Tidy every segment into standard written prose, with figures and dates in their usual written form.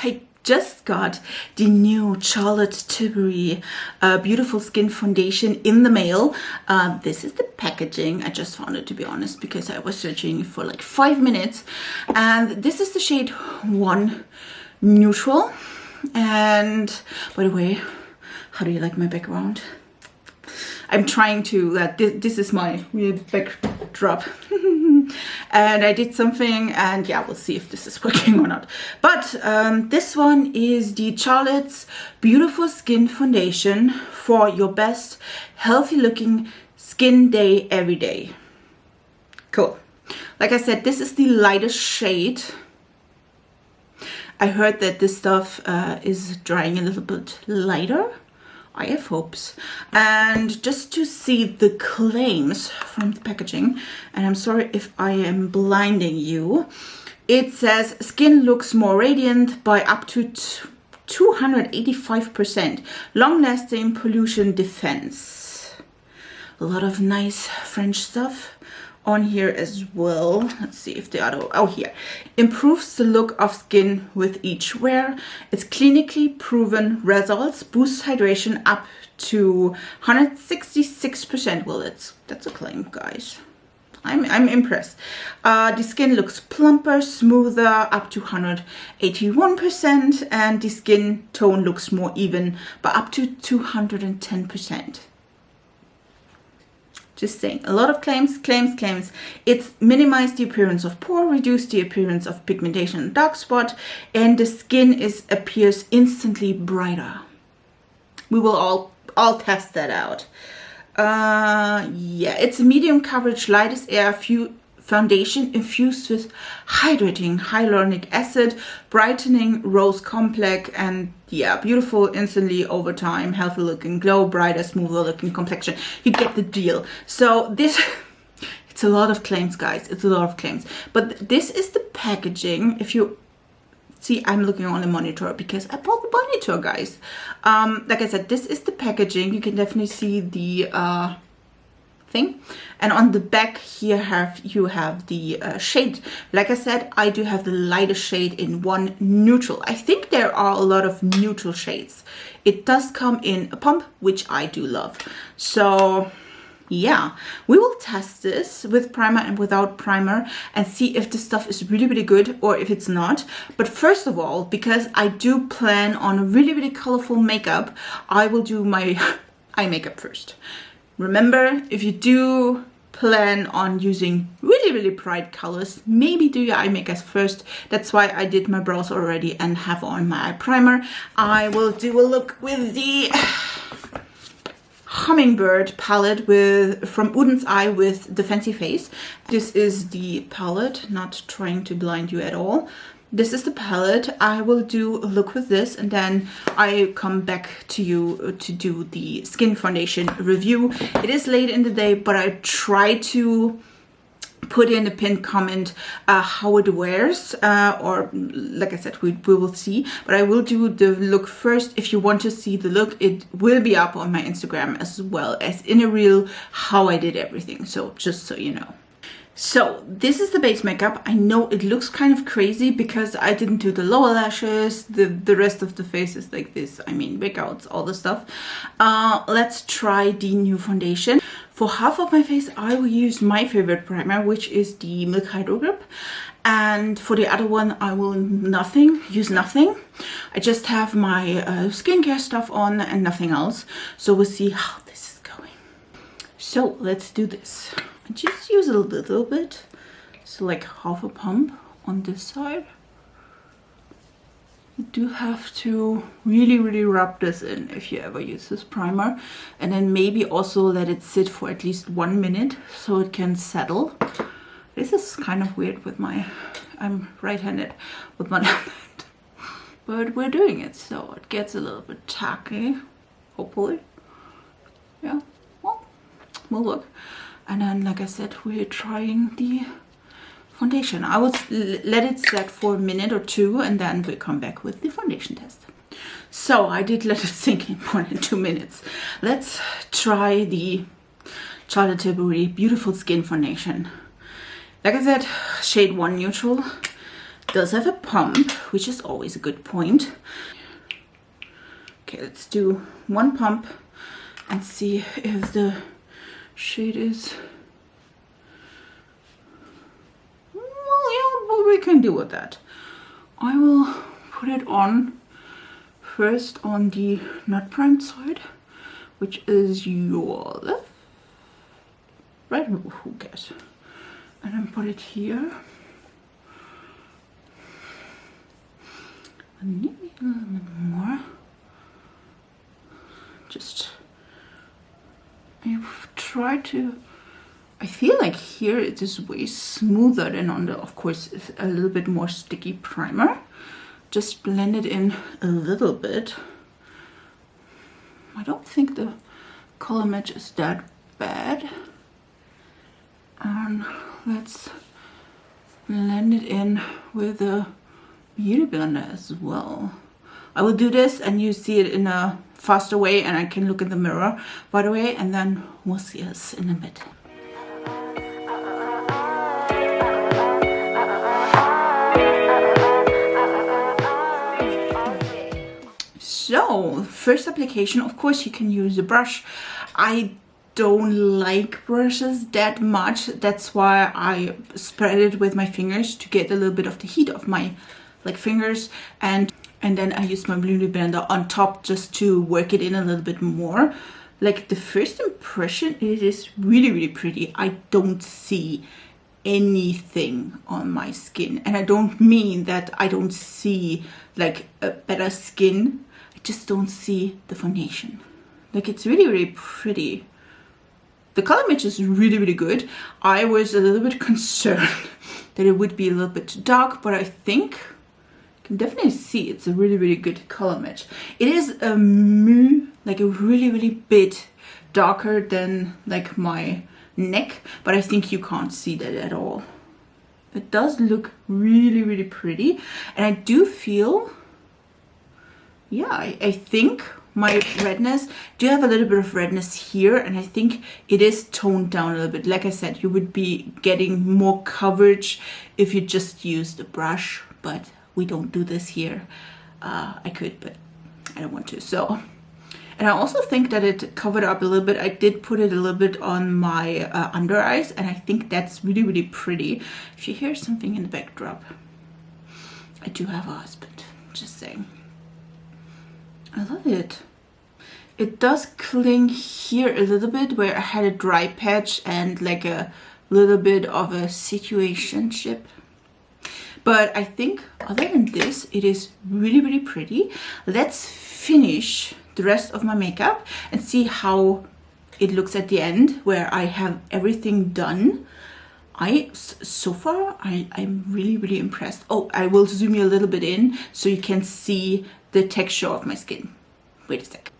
I just got the new Charlotte Tilbury Beautiful Skin Foundation in the mail. This is the packaging. I just found it, to be honest, because I was searching for like 5 minutes. And this is the shade 1 Neutral. And by the way, how do you like my background? I'm trying to, this is my weird backdrop. And I did something, and yeah, we'll see if this is working or not. But this one is the Charlotte's Beautiful Skin Foundation for your best healthy looking skin day every day. Cool. Like I said, this is the lightest shade. I heard that this stuff is drying a little bit lighter. I have hopes. And just to see the claims from the packaging, and I'm sorry if I am blinding you, it says skin looks more radiant by up to 285%. Long-lasting pollution defense. A lot of nice French stuff on here as well. Let's see if the other, oh here. Improves the look of skin with each wear. It's clinically proven results. Boosts hydration up to 166%. Well, that's a claim, guys. I'm impressed. The skin looks plumper, smoother, up to 181%, and the skin tone looks more even, but up to 210%. Just saying, a lot of claims. It's minimized the appearance of pore, reduced the appearance of pigmentation and dark spot, and the skin appears instantly brighter. We will all test that out. Yeah, it's a medium coverage, lightest air foundation infused with hydrating hyaluronic acid, brightening rose complex, and yeah, beautiful instantly over time, healthy looking glow, brighter, smoother looking complexion. You get the deal. So this, it's a lot of claims, guys. It's a lot of claims. But this is the packaging. If you see, I'm looking on the monitor because I bought the monitor, guys. Like I said, this is the packaging. You can definitely see the thing, and on the back here you have the shade. Like I said, I do have the lightest shade in 1 Neutral. I think there are a lot of neutral shades. It does come in a pump, which I do love. So yeah, we will test this with primer and without primer and see if the stuff is really good or if it's not. But first of all, because I do plan on a really colorful makeup, I will do my eye makeup first. Remember, if you do plan on using really bright colors, maybe do your eye makeup first. That's why I did my brows already and have on my eye primer. I will do a look with the Hummingbird palette from Uden's Eye with the Fancy Face. This is the palette, not trying to blind you at all. This is the palette. I will do a look with this, and then I come back to you to do the skin foundation review. It is late in the day, but I try to put in a pinned comment how it wears, or like I said, we will see. But I will do the look first. If you want to see the look, it will be up on my Instagram as well as in a reel how I did everything. So just so you know. So this is the base makeup. I know it looks kind of crazy because I didn't do the lower lashes. The rest of the face is like this. I mean, breakouts, all the stuff. Let's try the new foundation. For half of my face, I will use my favorite primer, which is the Milk Hydro Grip. And for the other one, I will use nothing. I just have my skincare stuff on and nothing else. So we'll see how this is going. So let's do this. I just use a little bit, so like half a pump on this side. You do have to really rub this in if you ever use this primer, and then maybe also let it sit for at least 1 minute so it can settle. This is kind of weird with I'm right-handed with my left hand, but we're doing it, so it gets a little bit tacky, hopefully. Yeah, well, we'll look. And then, like I said, we're trying the foundation. I will let it set for a minute or 2, and then we'll come back with the foundation test. So I did let it sink in more than 2 minutes. Let's try the Charlotte Tilbury Beautiful Skin Foundation. Like I said, shade 1 Neutral. does have a pump, which is always a good point. Okay, let's do one pump and see if the shade is... Well, yeah, what we can do with that. I will put it on first on the not primed side, which is your left, right? Who cares? And then put it here. Maybe a little bit more. Just, I've tried to, I feel like here it is way smoother than on the, of course, a little bit more sticky primer. Just blend it in a little bit. I don't think the color match is that bad. And let's blend it in with a beauty blender as well. I will do this and you see it in a faster way, and I can look in the mirror by the way, and then we'll see us in a bit. So first application, of course you can use a brush. I don't like brushes that much, that's why I spread it with my fingers to get a little bit of the heat of my fingers, and then I use my beauty blender on top just to work it in a little bit more. Like the first impression, it is really pretty. I don't see anything on my skin, and I don't mean that I don't see like a better skin, I just don't see the foundation. Like it's really pretty. The color match is really good. I was a little bit concerned that it would be a little bit too dark, but I think you can definitely see it's a really good color match. It is a like a really bit darker than like my neck, but I think you can't see that at all. It does look really pretty, and I do feel, yeah, I think my redness, do have a little bit of redness here, and I think it is toned down a little bit. Like I said, you would be getting more coverage if you just use the brush, but we don't do this here. I could, but I don't want to. So, and I also think that it covered up a little bit. I did put it a little bit on my under eyes, and I think that's really pretty. If you hear something in the backdrop, I do have a husband, just saying. I love it. It does cling here a little bit where I had a dry patch and like a little bit of a situationship. But I think other than this, it is really pretty. Let's finish the rest of my makeup and see how it looks at the end, where I have everything done. So far, I'm really impressed. Oh, I will zoom you a little bit in so you can see the texture of my skin. Wait a sec.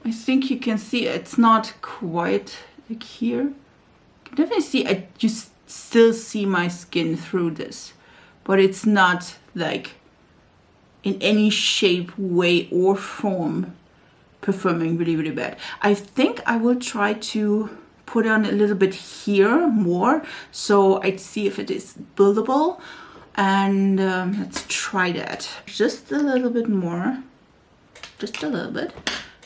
I think you can see it's not quite like here. You can definitely see, you still see my skin through this, but it's not like in any shape, way or form performing really bad. I think I will try to put on a little bit here more, so I'd see if it is buildable. And let's try that. Just a little bit more. Just a little bit.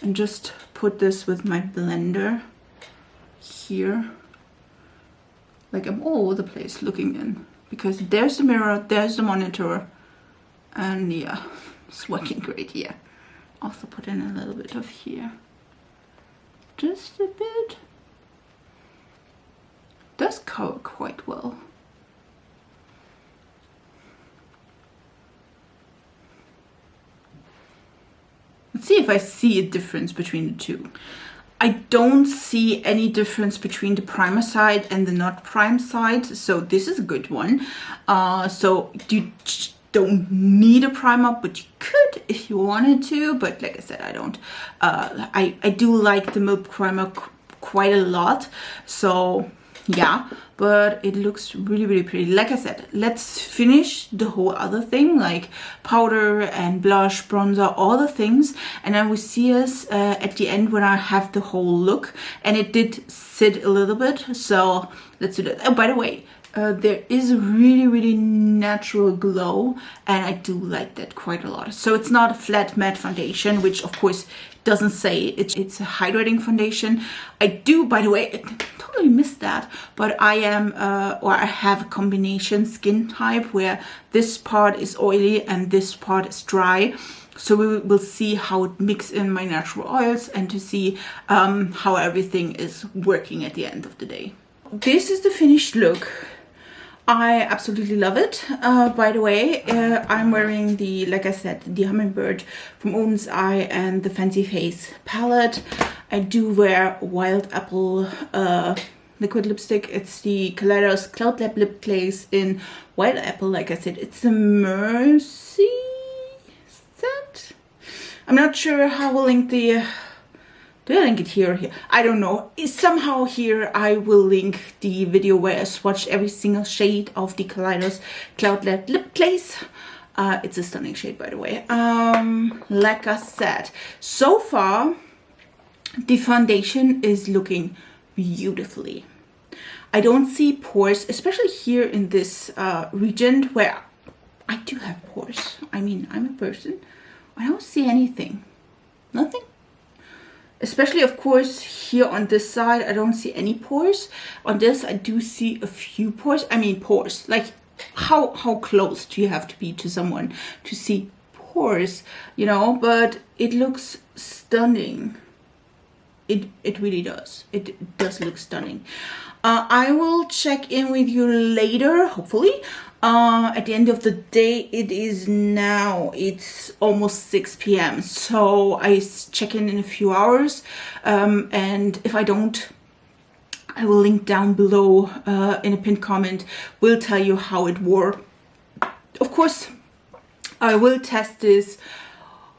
And just put this with my blender here. Like I'm all over the place looking in. Because there's the mirror, there's the monitor. And yeah, it's working great here. Also put in a little bit of here. Just a bit. Does cover quite well. Let's see if I see a difference between the two. I don't see any difference between the primer side and the not prime side, so this is a good one. So you don't need a primer, but you could if you wanted to, but like I said, I don't. I do like the milk primer quite a lot, so yeah, but it looks really pretty. Like I said, let's finish the whole other thing, like powder and blush, bronzer, all the things, and then we see us at the end when I have the whole look. And it did sit a little bit, so let's do that. Oh, by the way, there is a really natural glow, and I do like that quite a lot. So it's not a flat matte foundation, which of course doesn't say it's a hydrating foundation. I do, by the way, I totally missed that, but I am or I have a combination skin type where this part is oily and this part is dry. So we will see how it mixes in my natural oils and to see how everything is working at the end of the day. This is the finished look. I absolutely love it. By the way, I'm wearing the, like I said, the Hummingbird from Oden's Eye and the Fancy Face palette. I do wear Wild Apple liquid lipstick. It's the Kaleidos Cloud Lab Lip Glaze in Wild Apple. Like I said, it's a Mercy set. I'm not sure how we'll link the... Do I link it here or here? I don't know. Somehow here I will link the video where I swatched every single shade of the Kaleidos Cloud Lab Lip Glaze. It's a stunning shade, by the way. Like I said, so far the foundation is looking beautifully. I don't see pores, especially here in this region where I do have pores. I mean, I'm a person. I don't see anything. Nothing. Especially, of course, here on this side, I don't see any pores. On this, I do see a few pores. I mean, pores. Like, how close do you have to be to someone to see pores, you know? But it looks stunning. It really does. It does look stunning. I will check in with you later, hopefully. At the end of the day, it is now, it's almost 6 p.m. So I check in a few hours. And if I don't, I will link down below in a pinned comment. Will tell you how it wore. Of course, I will test this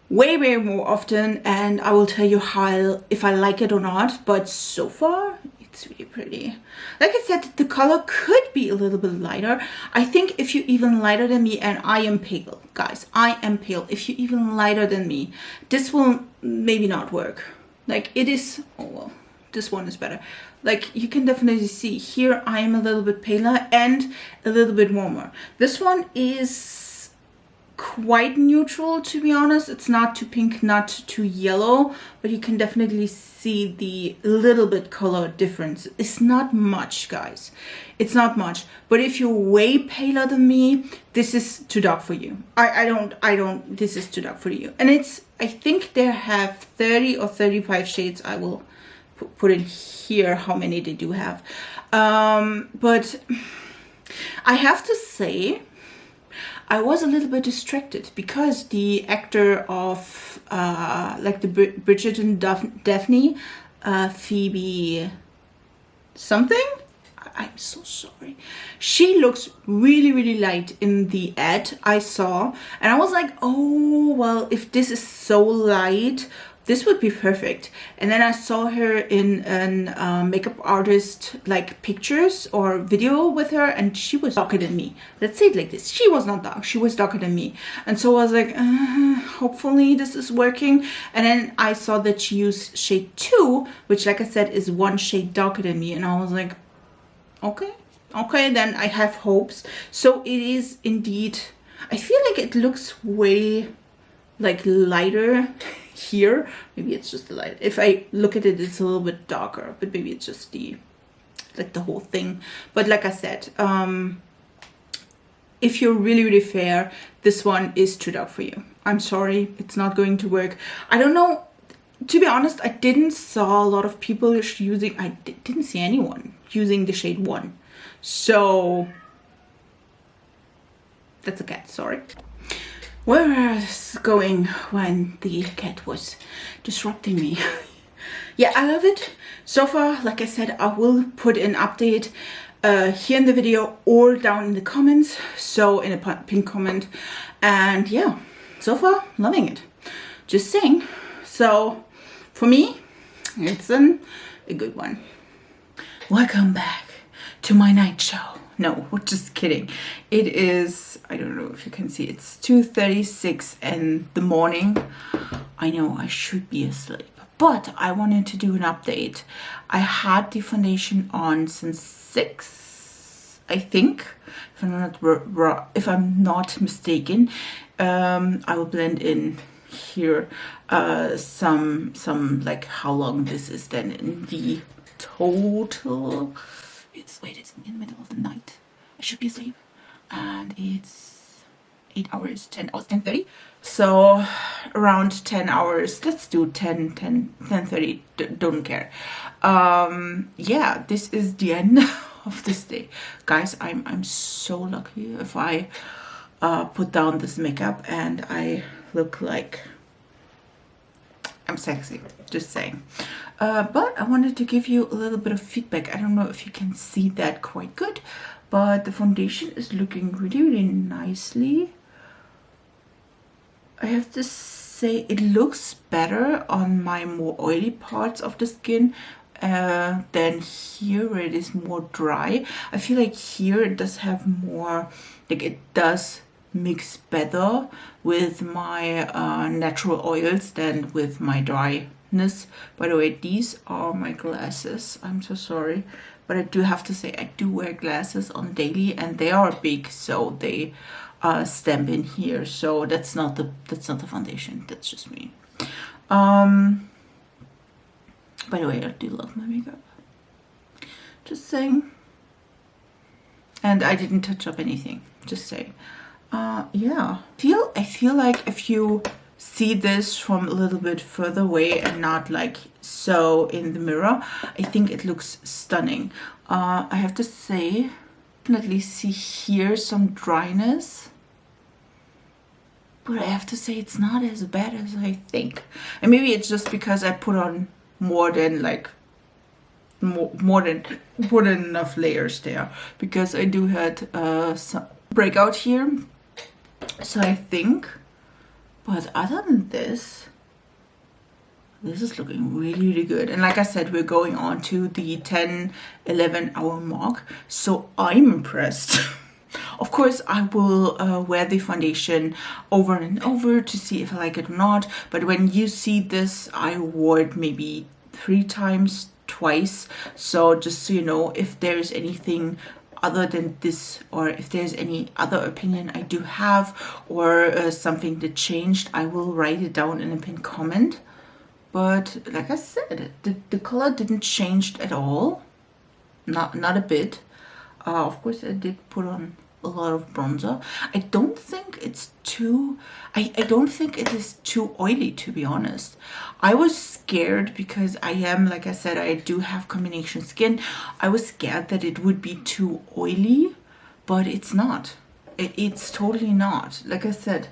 way more often, and I will tell you how if I like it or not. But so far, it's really pretty. Like I said, the color could be a little bit lighter. I think if you're even lighter than me, and I am pale, guys, I am pale. If you're even lighter than me, this will maybe not work. Like it is, oh well, this one is better. Like you can definitely see here, I am a little bit paler and a little bit warmer. This one is quite neutral, to be honest. It's not too pink, not too yellow, but you can definitely see the little bit color difference. It's not much, guys. It's not much. But if you're way paler than me, this is too dark for you. I don't, this is too dark for you. And it's, I think they have 30 or 35 shades. I will put in here how many they do have. But I have to say, I was a little bit distracted because the actor of like the Bridget and Daphne, Phoebe something, I'm so sorry. She looks really light in the ad I saw, and I was like, oh well, if this is so light, this would be perfect. And then I saw her in an makeup artist like pictures or video with her, and she was darker than me. Let's say it like this. She was not dark, she was darker than me. And so I was like, hopefully this is working. And then I saw that she used shade 2, which like I said is 1 shade darker than me. And I was like, okay, then I have hopes. So it is indeed, I feel like it looks way like lighter here. Maybe it's just the light. If I look at it, it's a little bit darker, but maybe it's just the like the whole thing. But like I said, if you're really fair, this one is too dark for you. I'm sorry, it's not going to work. I don't know, to be honest, I didn't saw a lot of people using, I didn't see anyone using the shade 1. So that's a cat, sorry. Where was I going when the cat was disrupting me? Yeah, I love it. So far, like I said, I will put an update here in the video or down in the comments. So in a pinned comment. And yeah, so far, loving it. Just saying. So for me, it's a good one. Welcome back to my night show. No, just kidding. It is, I don't know if you can see, it's 2:36 in the morning. I know I should be asleep, but I wanted to do an update. I had the foundation on since 6 I think, if I'm not mistaken. I will blend in here some like how long this is then in the total. It's in the middle of the night. I should be asleep, and it's 8 hours, 10 hours, 10:30. So around 10 hours. Let's do 10:30. Don't care. Yeah, this is the end of this day, guys. I'm so lucky if I put down this makeup and I look like I'm sexy, just saying. But I wanted to give you a little bit of feedback. I don't know if you can see that quite good, but the foundation is looking really, really nicely. I have to say it looks better on my more oily parts of the skin than here where it is more dry. I feel like here it does have more, like it does mix better with my natural oils than with my dryness. By the way, these are my glasses. I'm so sorry, but I do have to say I do wear glasses on daily, and they are big, so they stamp in here. So that's not the foundation. That's just me. By the way, I do love my makeup. Just saying. And I didn't touch up anything. Just saying. Yeah. I feel like if you see this from a little bit further away and not like so in the mirror, I think it looks stunning. I have to say, definitely see here some dryness, but I have to say it's not as bad as I think. And maybe it's just because I put on more than enough layers there, because I do had some breakout here, so I think. But other than this is looking really, really good. And like I said, we're going on to the 10-11 hour mark, so I'm impressed. Of course, I will wear the foundation over and over to see if I like it or not. But when you see this, I wore it maybe 3 times, twice. So just so you know, if there's anything other than this, or if there's any other opinion I do have, or something that changed, I will write it down in a pinned comment. But like I said, the color didn't change at all. Not a bit. Of course, I did put on a lot of bronzer. I don't think it's too, I don't think it is too oily, to be honest. I was scared because I am, like I said, I do have combination skin. I was scared that it would be too oily, but it's not. It's totally not. Like I said,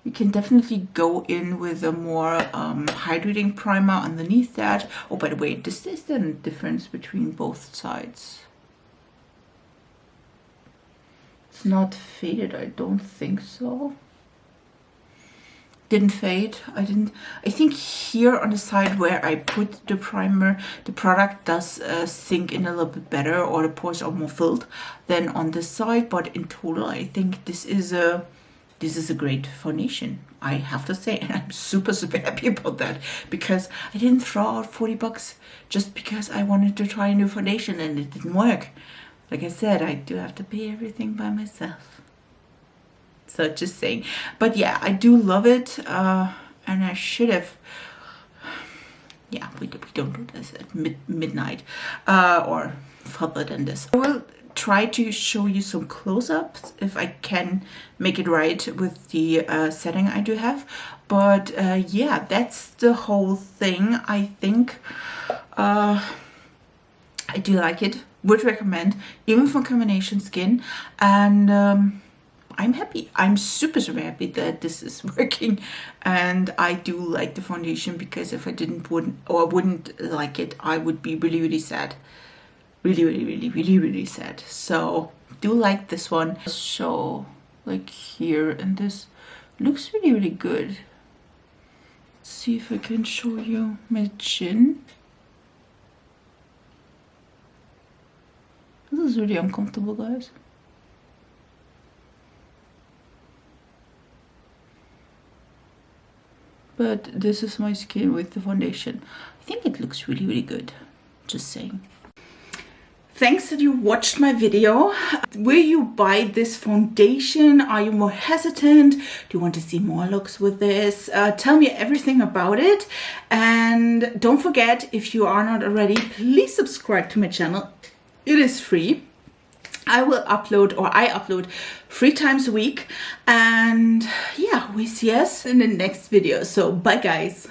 you can definitely go in with a more hydrating primer underneath that. Oh, by the way, this is the difference between both sides. It's not faded, I don't think so. Didn't fade. I think here on the side where I put the primer, the product does sink in a little bit better, or the pores are more filled than on this side. But in total, I think this is a great foundation, I have to say, and I'm super, super happy about that, because I didn't throw out 40 bucks just because I wanted to try a new foundation and it didn't work. Like I said, I do have to pay everything by myself. So just saying. But yeah, I do love it, and I should have, yeah, we don't do this at midnight or further than this. I will try to show you some close-ups if I can make it right with the setting I do have. But yeah, that's the whole thing. I think I do like it, would recommend, even for combination skin. And I'm happy. I'm super, super happy that this is working, and I do like the foundation, because if I wouldn't like it, I would be really, really sad. Really, really, really, really, really sad. So do like this one. So like here, and this looks really, really good. Let's see if I can show you my chin. This is really uncomfortable, guys. But this is my skin with the foundation. I think it looks really, really good. Just saying. Thanks that you watched my video. Will you buy this foundation? Are you more hesitant? Do you want to see more looks with this? Tell me everything about it. And don't forget, if you are not already, please subscribe to my channel. It is free. I upload 3 times a week. And yeah, we see us in the next video. So bye guys.